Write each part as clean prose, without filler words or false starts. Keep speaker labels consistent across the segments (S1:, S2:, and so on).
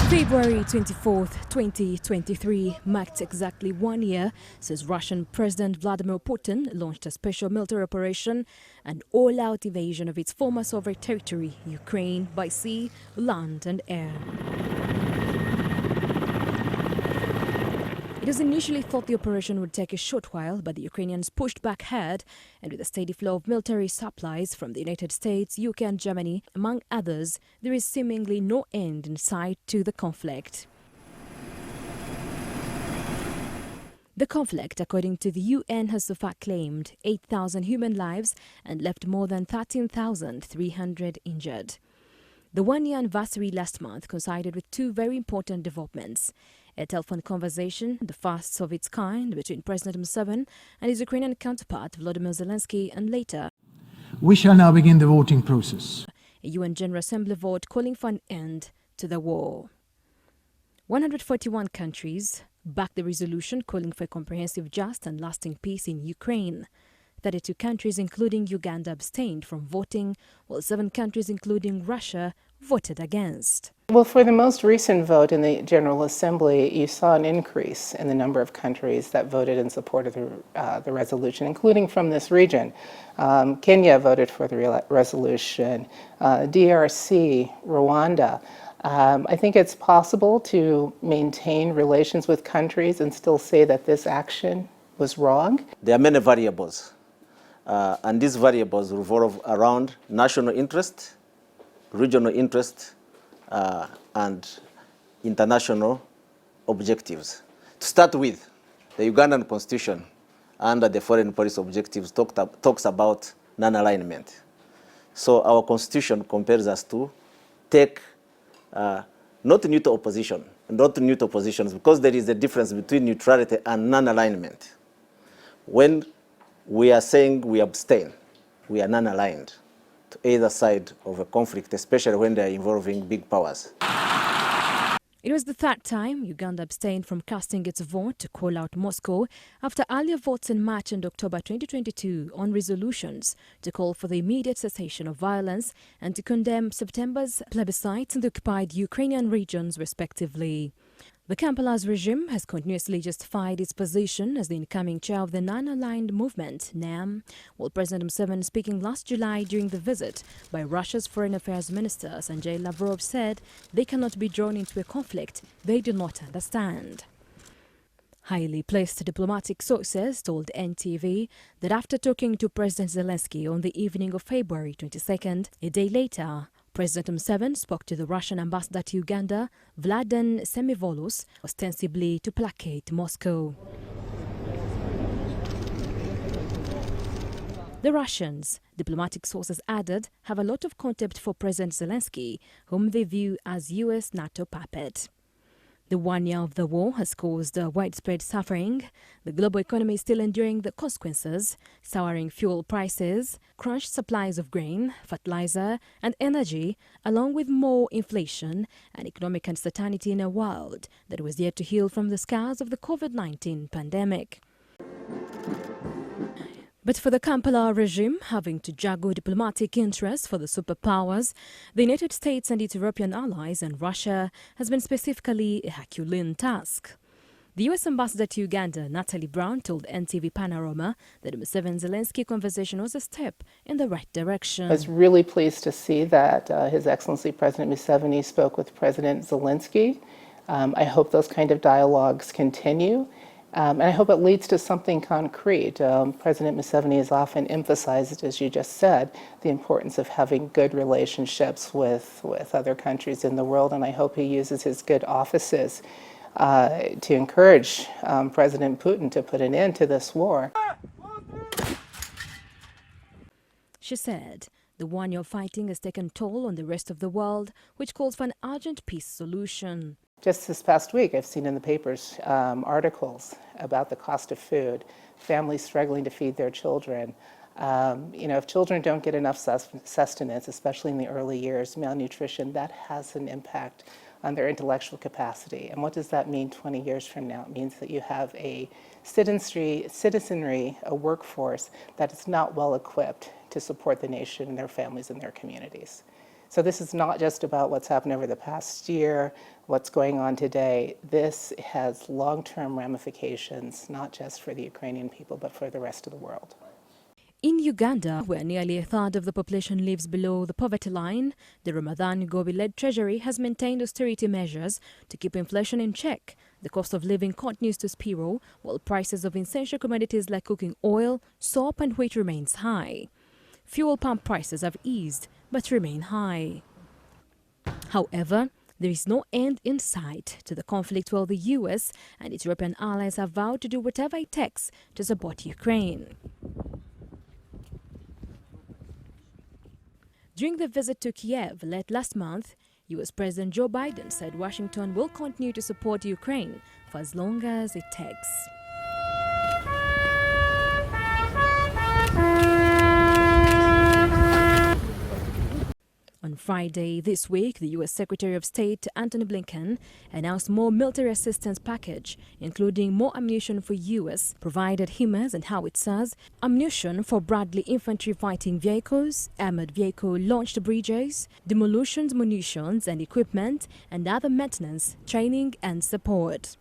S1: February 24th, 2023 marked exactly 1 year since Russian President Vladimir Putin launched a special military operation, an all-out invasion of its former sovereign territory, Ukraine, by sea, land and air. It was initially thought the operation would take a short while, but the Ukrainians pushed back hard, and with a steady flow of military supplies from the United States, UK and Germany, among others, there is seemingly no end in sight to the conflict. The conflict, according to the UN, has so far claimed 8,000 human lives and left more than 13,300 injured. The one-year anniversary last month coincided with two very important developments. A telephone conversation, the first of its kind, between President Museveni and his Ukrainian counterpart Volodymyr Zelensky, and later,
S2: we shall now begin the voting process.
S1: A UN General Assembly vote calling for an end to the war. 141 countries backed the resolution calling for a comprehensive, just and lasting peace in Ukraine. 32 countries, including Uganda, abstained from voting, while 7 countries, including Russia, voted against.
S3: Well, for the most recent vote in the General Assembly, you saw an increase in the number of countries that voted in support of the resolution, including from this region. Kenya voted for the resolution, DRC, Rwanda. I think it's possible to maintain relations with countries and still say that this action was wrong.
S4: There are many variables. And these variables revolve around national interest, regional interest, and international objectives. To start with, the Ugandan Constitution, under the foreign policy objectives, talks about non-alignment. So our Constitution compels us to take not neutral positions, because there is a difference between neutrality and non-alignment. When we are saying we abstain, we are non-aligned to either side of a conflict, especially when they are involving big powers.
S1: It was the third time Uganda abstained from casting its vote to call out Moscow after earlier votes in March and October 2022 on resolutions to call for the immediate cessation of violence and to condemn September's plebiscites in the occupied Ukrainian regions, respectively. The Kampala's regime has continuously justified its position as the incoming chair of the non-aligned movement, NAM, while President Museveni, speaking last July during the visit by Russia's Foreign Affairs Minister Sergei Lavrov, said they cannot be drawn into a conflict they do not understand. Highly placed diplomatic sources told NTV that after talking to President Zelensky on the evening of February 22nd, a day later, President Museveni spoke to the Russian ambassador to Uganda, Vladan Semivolus, ostensibly to placate Moscow. The Russians, diplomatic sources added, have a lot of contempt for President Zelensky, whom they view as US NATO puppet. The 1 year of the war has caused widespread suffering. The global economy is still enduring the consequences, soaring fuel prices, crunched supplies of grain, fertilizer and energy, along with more inflation and economic uncertainty in a world that was yet to heal from the scars of the COVID-19 pandemic. But for the Kampala regime, having to juggle diplomatic interests for the superpowers, the United States and its European allies and Russia has been specifically a Herculean task. The U.S. ambassador to Uganda, Natalie Brown, told NTV Panorama that the Museveni-Zelensky conversation was a step in the right direction.
S3: I was really pleased to see that His Excellency President Museveni spoke with President Zelensky. I hope those kind of dialogues continue. And I hope it leads to something concrete. President Museveni has often emphasized, as you just said, the importance of having good relationships with other countries in the world, and I hope he uses his good offices to encourage President Putin to put an end to this war.
S1: She said the 1 year of fighting has taken toll on the rest of the world, which calls for an urgent peace solution.
S3: Just this past week, I've seen in the papers articles about the cost of food, families struggling to feed their children. If children don't get enough sustenance, especially in the early years, malnutrition, that has an impact on their intellectual capacity. And what does that mean 20 years from now? It means that you have a citizenry, a workforce that is not well equipped to support the nation and their families and their communities. So this is not just about what's happened over the past year, what's going on today. This has long-term ramifications, not just for the Ukrainian people, but for the rest of the world.
S1: In Uganda, where nearly a third of the population lives below the poverty line, the Ramadan Gobi-led treasury has maintained austerity measures to keep inflation in check. The cost of living continues to spiral, while prices of essential commodities like cooking oil, soap and wheat remains high. Fuel pump prices have eased, but remain high. However, there is no end in sight to the conflict, while the US and its European allies have vowed to do whatever it takes to support Ukraine. During the visit to Kyiv late last month, US President Joe Biden said Washington will continue to support Ukraine for as long as it takes. On Friday this week, the U.S. Secretary of State Antony Blinken announced more military assistance package, including more ammunition for U.S. provided HIMARS and howitzers, ammunition for Bradley infantry fighting vehicles, armored vehicle launched bridges, demolitions, munitions and equipment, and other maintenance, training and support.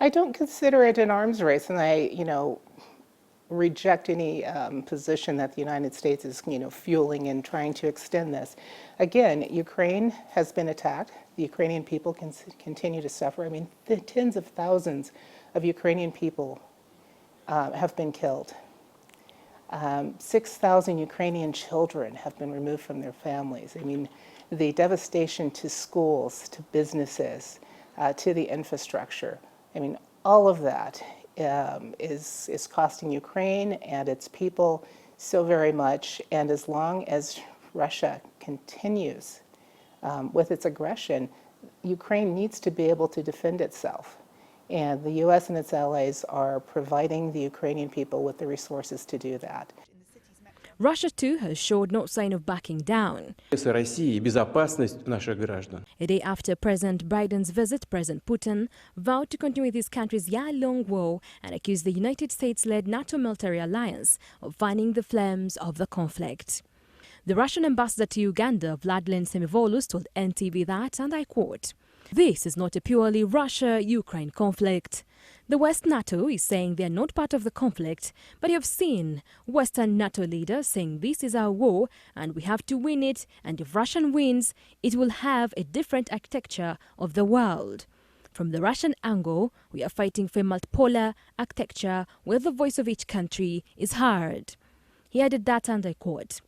S3: I don't consider it an arms race, and I, reject any position that the United States is, fueling and trying to extend this. Again, Ukraine has been attacked. The Ukrainian people can continue to suffer. I mean, the tens of thousands of Ukrainian people have been killed. 6,000 Ukrainian children have been removed from their families. I mean, the devastation to schools, to businesses, to the infrastructure. I mean, all of that is costing Ukraine and its people so very much. And as long as Russia continues with its aggression, Ukraine needs to be able to defend itself. And the U.S. and its allies are providing the Ukrainian people with the resources to do that.
S1: Russia, too, has showed no sign of backing down. A day after President Biden's visit, President Putin vowed to continue his country's year-long war and accused the United States-led NATO military alliance of fanning the flames of the conflict. The Russian ambassador to Uganda, Vladimir Putin, told NTV that, and I quote, "This is not a purely Russia-Ukraine conflict. The West NATO is saying they are not part of the conflict, but you have seen Western NATO leaders saying this is our war and we have to win it, and if Russia wins, it will have a different architecture of the world. From the Russian angle, we are fighting for a multipolar architecture where the voice of each country is heard." He added that, and I quote,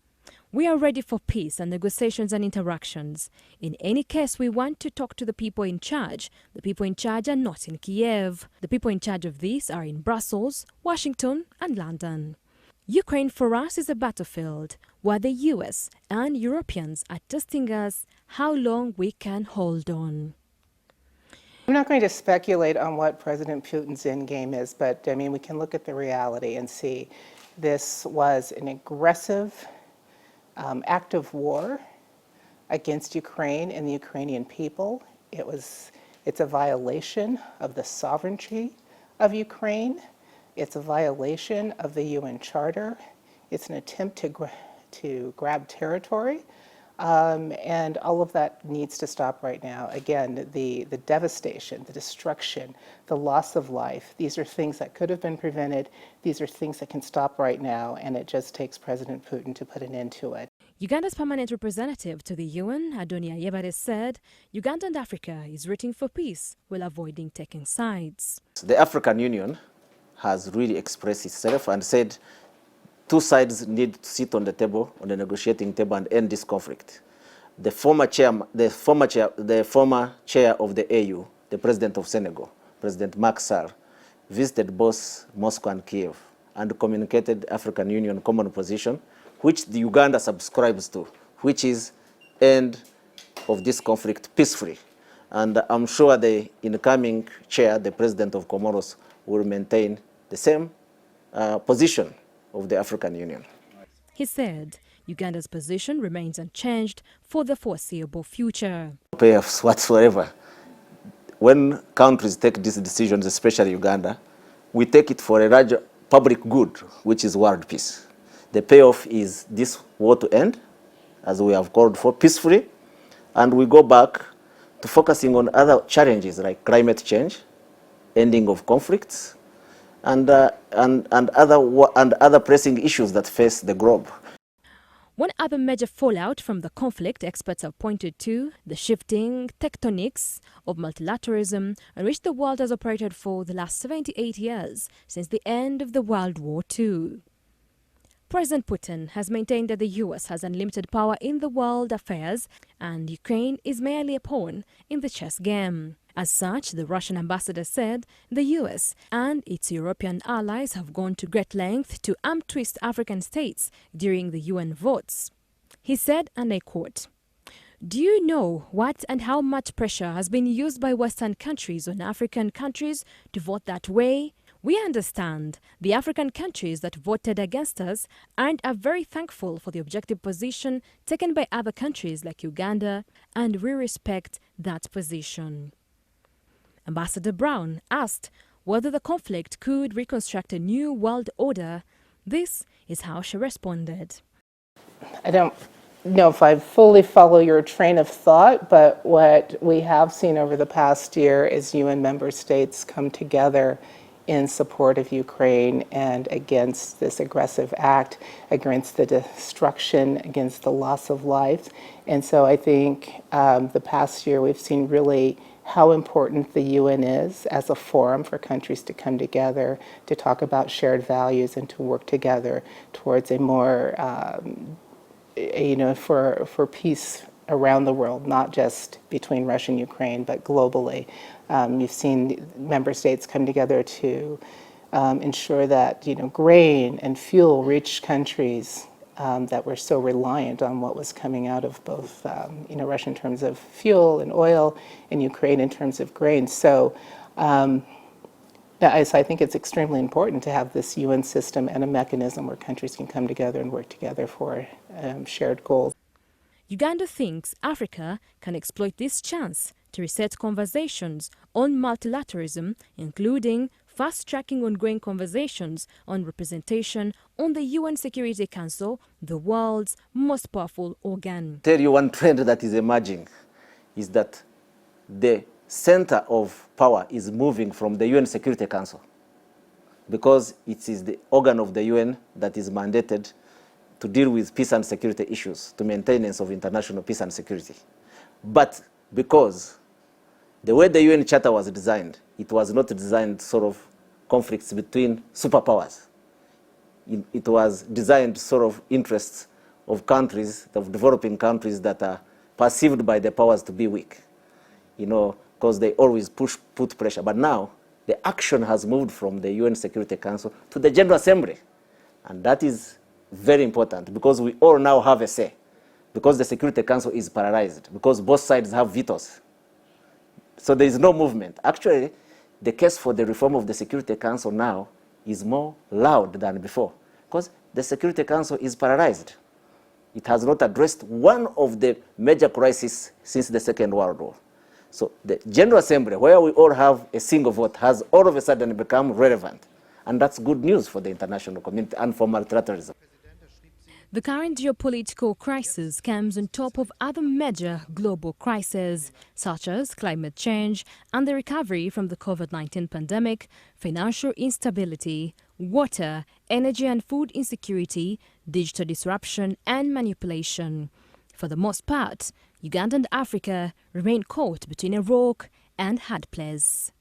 S1: "We are ready for peace and negotiations and interactions. In any case, we want to talk to the people in charge. The people in charge are not in Kyiv. The people in charge of this are in Brussels, Washington and London. Ukraine for us is a battlefield where the US and Europeans are testing us how long we can hold on."
S3: I'm not going to speculate on what President Putin's end game is, but I mean, we can look at the reality and see this was an aggressive act of war against Ukraine and the Ukrainian people. It's a violation of the sovereignty of Ukraine. It's a violation of the UN Charter. It's an attempt to grab territory. And all of that needs to stop right now. Again, the devastation, the destruction, the loss of life, these are things that could have been prevented. These are things that can stop right now, and it just takes President Putin to put an end to it.
S1: Uganda's permanent representative to the UN, Adonia Yebare, said Uganda and Africa is rooting for peace while avoiding taking sides.
S4: The African Union has really expressed itself and said two sides need to sit on the table, on the negotiating table, and end this conflict. The former chair of the AU, the president of Senegal, President Macky Sall, visited both Moscow and Kyiv and communicated African Union common position, which the Uganda subscribes to, which is end of this conflict peacefully. And I'm sure the incoming chair, the president of Comoros, will maintain the same position of the African Union.
S1: He said Uganda's position remains unchanged for the foreseeable future.
S4: Payoffs whatsoever. When countries take these decisions, especially Uganda, we take it for a larger public good, which is world peace. The payoff is this war to end as we have called for, peacefully, and we go back to focusing on other challenges like climate change, ending of conflicts, and other pressing issues that face the globe.
S1: One other major fallout from the conflict experts have pointed to the shifting tectonics of multilateralism on which the world has operated for the last 78 years since the end of the World War II. President Putin has maintained that the US has unlimited power in the world affairs and Ukraine is merely a pawn in the chess game. As such, the Russian ambassador said the US and its European allies have gone to great length to arm-twist African states during the UN votes. He said, and I quote, "Do you know what and how much pressure has been used by Western countries on African countries to vote that way? We understand the African countries that voted against us and are very thankful for the objective position taken by other countries like Uganda, and we respect that position." Ambassador Brown asked whether the conflict could reconstruct a new world order. This is how she responded.
S3: I don't know if I fully follow your train of thought, but what we have seen over the past year is UN member states come together in support of Ukraine and against this aggressive act, against the destruction, against the loss of life. And so I think the past year we've seen really how important the UN is as a forum for countries to come together, to talk about shared values and to work together towards a more, for peace around the world, not just between Russia and Ukraine, but globally. You've seen member states come together to ensure that grain and fuel reach countries that were so reliant on what was coming out of both Russia in terms of fuel and oil, and Ukraine in terms of grain. So I think it's extremely important to have this UN system and a mechanism where countries can come together and work together for shared goals.
S1: Uganda thinks Africa can exploit this chance to reset conversations on multilateralism, including fast-tracking ongoing conversations on representation on the UN Security Council, the world's most powerful organ.
S4: Tell you one trend that is emerging is that the center of power is moving from the UN Security Council because it is the organ of the UN that is mandated to deal with peace and security issues, to maintenance of international peace and security. But because the way the UN Charter was designed, it was not designed sort of conflicts between superpowers. It was designed sort of interests of countries, of developing countries that are perceived by the powers to be weak, because they always put pressure. But now, the action has moved from the UN Security Council to the General Assembly. And that is very important because we all now have a say, because the Security Council is paralyzed, because both sides have vetoes. So there is no movement. Actually, the case for the reform of the Security Council now is more loud than before, because the Security Council is paralyzed. It has not addressed one of the major crises since the Second World War. So the General Assembly, where we all have a single vote, has all of a sudden become relevant. And that's good news for the international community and for multilateralism.
S1: The current geopolitical crisis comes on top of other major global crises, such as climate change and the recovery from the COVID-19 pandemic, financial instability, water, energy and food insecurity, digital disruption and manipulation. For the most part, Uganda and Africa remain caught between a rock and hard place.